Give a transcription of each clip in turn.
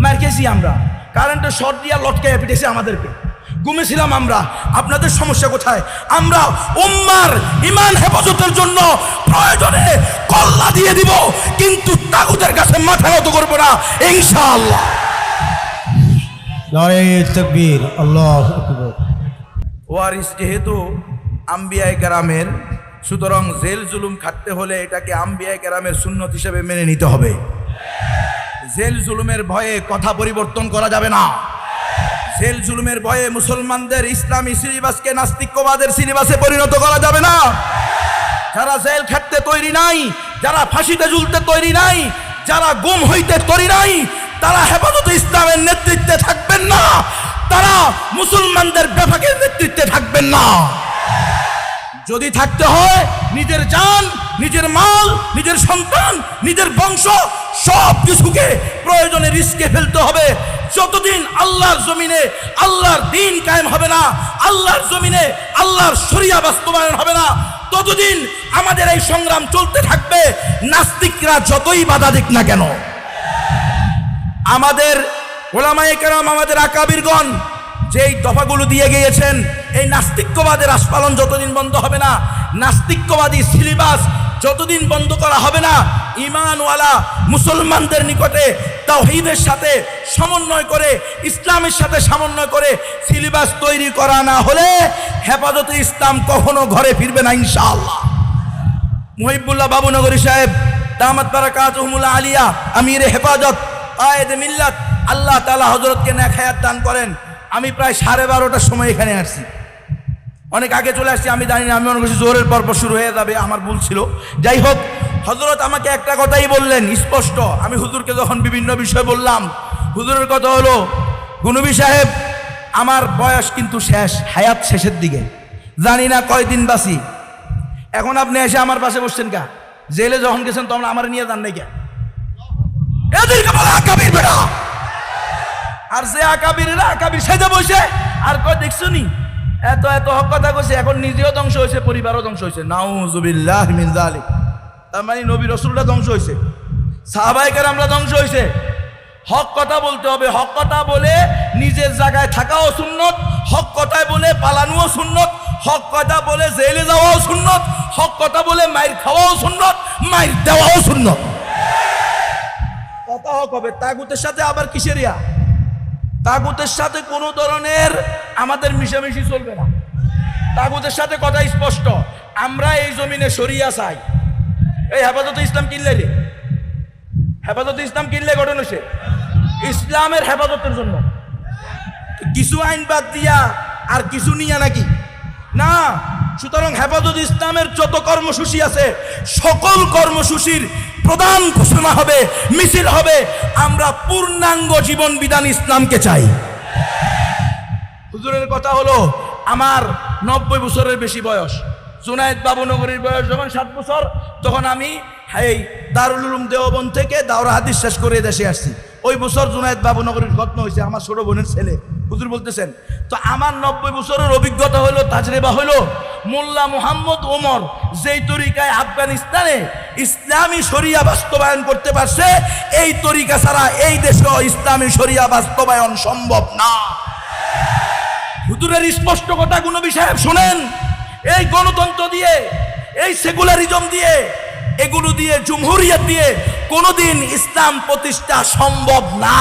মার খেয়েছি আমরা, কারেন্টের শর্ট দিয়া লটকে পিটেছে আমাদেরকে, ঘুমেছিলাম আমরা। আপনাদের সমস্যা কোথায়? আমরা উম্মার ঈমান হেফাজতের জন্য প্রয়োজনে কল্লা দিয়ে দিব, কিন্তু তাগুতের কাছে মাথা নত করব না ইনশাআল্লাহ। নারে তাকবীর, আল্লাহু আকবার। ওয়ারিস যেহেতু আম্বিয়ায়ে কেরামের, সুতরাং জেল জুলুম খাটতে হলে এটাকে আম্বিয়ায়ে কেরামের সুন্নত হিসেবে মেনে নিতে হবে। জেল জুলুমের ভয়ে কথা পরিবর্তন করা যাবে না। জেল জুলুমের ভয়ে মুসলমানদের ইসলামী সিলেবাসকে নাস্তিক্যবাদের সিলেবাসে পরিণত করা যাবে না। যারা জেল খাটতে তৈরি নাই, যারা ফাঁসিতে ঝুলতে তৈরি নাই, যারা গুম হইতে তৈরি নাই, তারা হেফাজতে ইসলামের নেতৃত্বে থাকবেন না, তারা মুসলমানদের বেফাকের নেতৃত্বে থাকবেন না। যদি থাকতে হয় নিজের জান, নিজের মাল, নিজের সন্তান, নিজের বংশ সব কিছুকে প্রয়োজনে রিস্কে ফেলতে হবে। যতদিন আল্লাহর জমিনে আল্লাহর দ্বীন কায়েম হবে না, আল্লাহর জমিনে আল্লাহর শরিয়া বাস্তবায়ন হবে না, ততদিন আমাদের এই সংগ্রাম চলতে থাকবে, নাস্তিকরা যতই বাধা দিক না কেন। আমাদের ওলামায়ে কেরাম, আমাদের আকাবিরগণ যেই দফাগুলো দিয়ে গিয়েছেন, এই নাস্তিক্যবাদের আস্ফালন যতদিন বন্ধ হবে না, নাস্তিক্যবাদী সিলেবাস যতদিন বন্ধ করা হবে না, ঈমানওয়ালা মুসলমানদের নিকটে তাওহীদের সাথে সমন্বয় করে, ইসলামের সাথে সমন্বয় করে সিলেবাস তৈরি করা না হলে হেফাজতে ইসলাম কখনো ঘরে ফিরবে না ইনশাআল্লাহ। মুহিবুল্লাহ বাবুনগরী সাহেব দামাত বারাকাতুহুমুল আলিয়া, আমিরে হেফাজত, কায়েদে মিল্লাত, আল্লাহ তাআলা হযরতকে নেক হায়াত দান করেন। আমি প্রায় 12:30টার সময় এখানে আসছি, অনেক আগে চলে আসছি, আমি জানি না, আমি মনে করছি জোহরের পর্ব শুরু হয়ে যাবে, আমার ভুল ছিল। যাই হোক, হযরত আমাকে একটা কথাই বললেন স্পষ্ট। আমি হুজুরকে যখন বিভিন্ন বিষয় বললাম, হুজুরের কথা হলো, গুনবী সাহেব আমার বয়স কিন্তু শেষ, হায়াত শেষের দিকে, জানি না কয়দিন বাঁচি। এখন আপনি এসে আমার পাশে বসছেন কা? জেলে যখন গেছেন তখন আমার নিয়ে যান নাই কে? এদেরকে বলে আকাবির বেটা। আর যে আকাবিরেরা আকাবির সেজে বসে আর কয় দেখছো নি এত এত হক কথা কইছে, এখন নিজেও ধ্বংস হয়েছে, পরিবারও ধ্বংস হয়েছে। নাউযুবিল্লাহি মিন যালিক। তার মানে নবী রাসূলরা ধ্বংস হয়েছে, সাহাবায়ে কেরামরা ধ্বংস হয়েছে। হক কথা বলতে হবে, হক কথা বলে নিজের জায়গায় থাকাও সুন্নত, হক কথায় বলে পালানোও সুন্নত, হক কথা বলে জেলে যাওয়াও সুন্নত, হক কথা বলে মাইর খাওয়াও সুন্নত, মাইর দেওয়াও সুন্নত। কথা হক হবে। তাগুতের সাথে আবার কিসের ইয়া? তাগুতের সাথে কোনো ধরনের আমাদের মিশামিশি চলবে না। তাগুতের সাথে কথা স্পষ্ট, আমরা এই জমিনে শরিয়া চাই। এই হেফাজতে ইসলাম কিনলে রে, হেফাজতে ইসলাম কিনলে গঠন হয়েছে ইসলামের হেফাজতের জন্য। কিছু আইন বাদ দিয়া আর কিছু নিয়া নাকি না। সুতরাং হেফাজত ইসলামের যত কর্মসূচি আছে, সকল কর্মসূচির প্রধান ঘোষণা হবে, মিছিল হবে, আমরা পূর্ণাঙ্গ জীবন বিধান ইসলামকে চাই। হুজুরের কথা হলো, আমার 90 বছরের বেশি বয়স। জুনায়েদ বাবুনগরীর বয়স যখন 7 বছর, তখন আমি এই দারুল উলুম দেওবন্দ থেকে দাওরা হাদিস শেষ করে দেশে আসছি। ওই বছর জুনায়েদ বাবুনগরীর খতম হয়েছে, আমার ছোট বোনের ছেলে। হুজুর বলতেছেন, তো আমার 90 বছরের অভিজ্ঞতা হলো, তাজরিবা হলো, মোল্লা মুহাম্মদ ওমর যেই তরিকায় আফগানিস্তানে ইসলামী শরিয়া বাস্তবায়ন করতে পারছে, এই তরিকা ছাড়া এই দেশে ইসলামী শরিয়া বাস্তবায়ন সম্ভব না। হুজুরের স্পষ্ট কথা গুনবী সাহেব শুনেন, এই গণতন্ত্র দিয়ে, এই সেকুলারিজম দিয়ে, এগুলো দিয়ে, জমহুরিয়ত দিয়ে কোনোদিন ইসলাম প্রতিষ্ঠা সম্ভব না।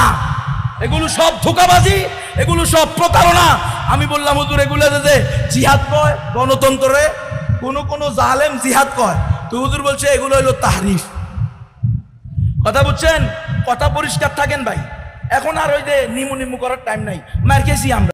এগুলো সব ধোঁকাবাজি, এগুলো সব প্রতারণা। আমি বললাম, হুজুর এগুলো যে জিহাদ কয় গণতন্ত্রে, কোন জালেম জিহাদ কয়, তো হুজুর বলছে এগুলো হলো তাহরিফ। কথা বুঝছেন? কথা পরিষ্কার থাকেন ভাই। এখন আর ওই যে নিমু নিমু করার টাইম নাই, মার খেয়েছি আমরা।